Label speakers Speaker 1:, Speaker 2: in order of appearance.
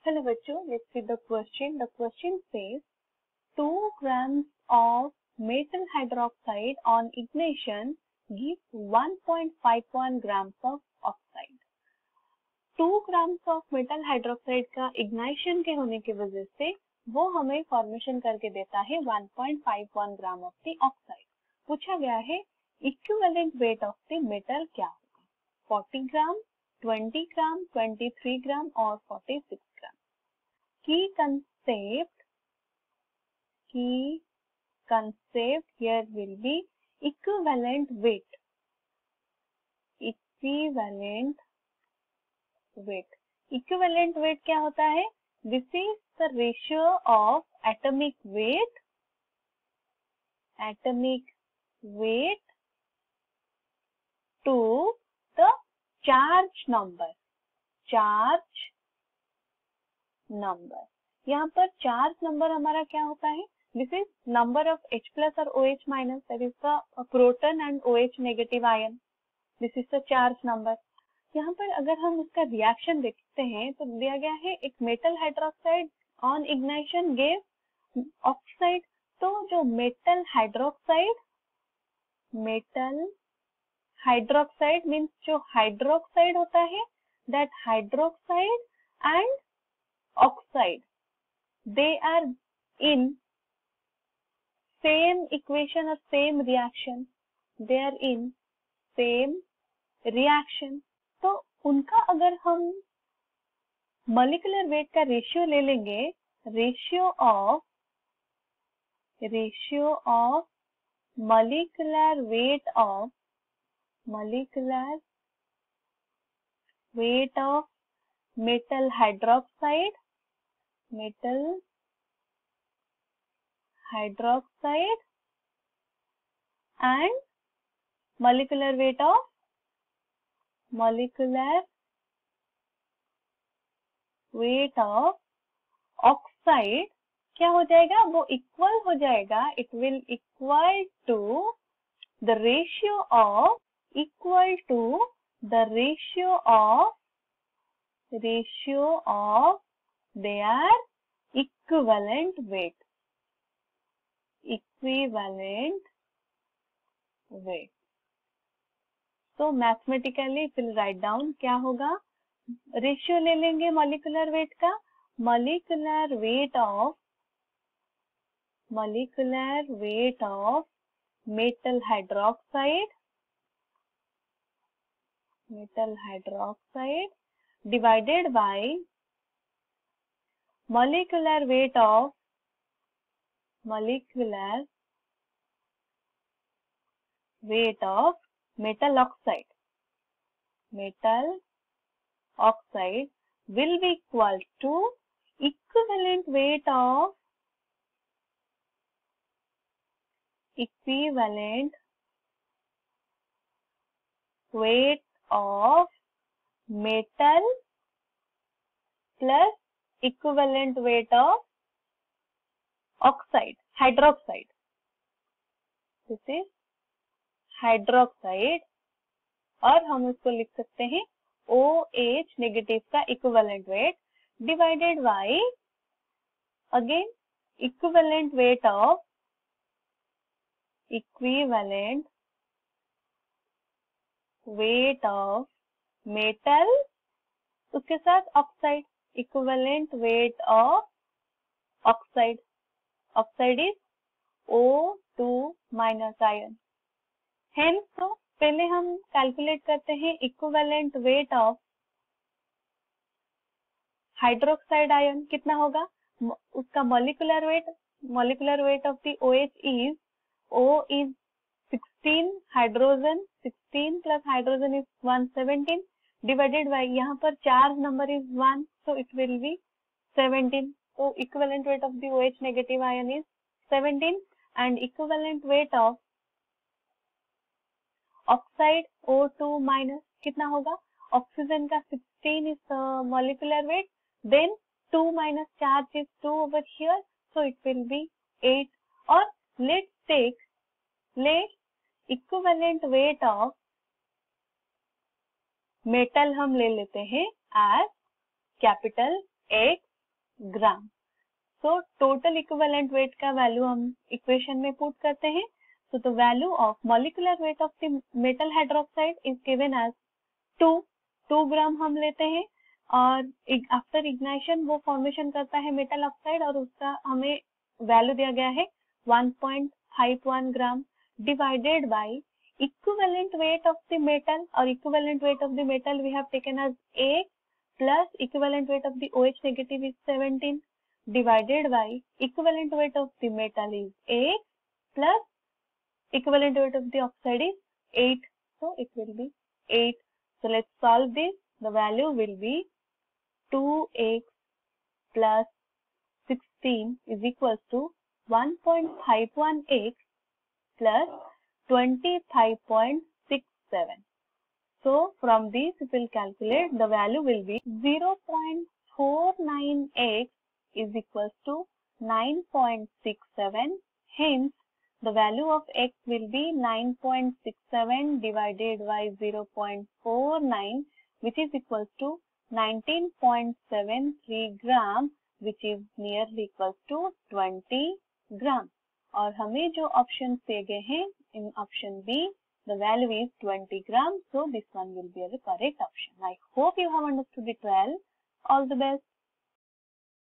Speaker 1: Hello बच्चों, let's see the question. The question says 2 grams of metal hydroxide on ignition gives 1.51 grams of oxide. 2 grams of metal hydroxide का ignition के होने की वजह से वो हमें फॉर्मेशन करके देता है 1.51 ग्राम ऑफ द ऑक्साइड. पूछा गया है equivalent weight of the metal क्या होगा, 40 ग्राम, 20 ग्राम, 23 ग्राम और 46 ग्राम. Key concept here will be equivalent weight. Equivalent weight क्या होता है? This is the ratio of atomic weight to the charge number. यहाँ पर चार्ज नंबर हमारा क्या होता है? This is number of H plus और OH minus, that is the proton and OH negative ion. This is the charge number. यहाँ पर अगर हम उसका रिएक्शन देखते हैं तो दिया गया है एक metal hydroxide on ignition gave oxide. तो जो मेटल हाइड्रोक्साइड मीन्स जो हाइड्रोक्साइड होता है, that hydroxide and oxide, they are in same equation or same reaction. They are in same reaction. तो उनका अगर हम molecular weight का रेशियो ले लेंगे, ratio of molecular weight of metal hydroxide and molecular weight of oxide क्या हो जाएगा? वो इक्वल हो जाएगा. It will equal to the ratio of their equivalent weight. So mathematically we'll write down क्या होगा. रेशियो ले लेंगे मॉलिक्यूलर वेट का. Molecular weight of metal hydroxide divided by molecular weight of metal oxide will be equal to equivalent weight of metal plus equivalent weight of hydroxide. This is hydroxide और हम उसको लिख सकते हैं OH negative का equivalent weight divided by again equivalent weight of metal, उसके साथ oxide, equivalent weight of oxide is O2 minus ion. Hence तो पहले हम कैलकुलेट करते हैं equivalent weight of hydroxide ion कितना होगा. उसका molecular weight of the OH is O is 16, hydrogen 16 plus hydrogen is 117 divided by यहाँ पर charge number is 1, so it will be 17. So equivalent weight of the OH negative ion is 17 and equivalent weight of oxide O2 minus कितना होगा. Oxygen का 16 is molecular weight, then 2 minus charge is 2 over here, so it will be 8. और let's take equivalent weight of metal हम ले लेते हैं as capital X gram. So total equivalent weight का value हम इक्वेशन में पुट करते हैं। So the value of molecular weight of the metal hydroxide is given as 2 gram हम लेते हैं, और आफ्टर इग्नाइशन वो फॉर्मेशन करता है मेटल ऑक्साइड, और उसका हमें वैल्यू दिया गया है 1.51 gram, divided by equivalent weight of the metal, और equivalent weight of the metal we have taken as 8 plus equivalent weight of the OH negative is 17, divided by equivalent weight of the metal is 8 plus equivalent weight of the oxide is 8. So it will be 8. So let's solve this. The value will be 2x plus 16 is equals to 1.51x plus 25.67. So from this we will calculate, the value will be 0.49x is equals to 9.67. Hence, the value of x will be 9.67 divided by 0.49, which is equals to 19.73 gram, which is nearly equals to 20 gram. और हमें जो option दिए गए हैं in option B, the value is 20 gram. So this one will be the correct option. I hope you have understood it well. All the best.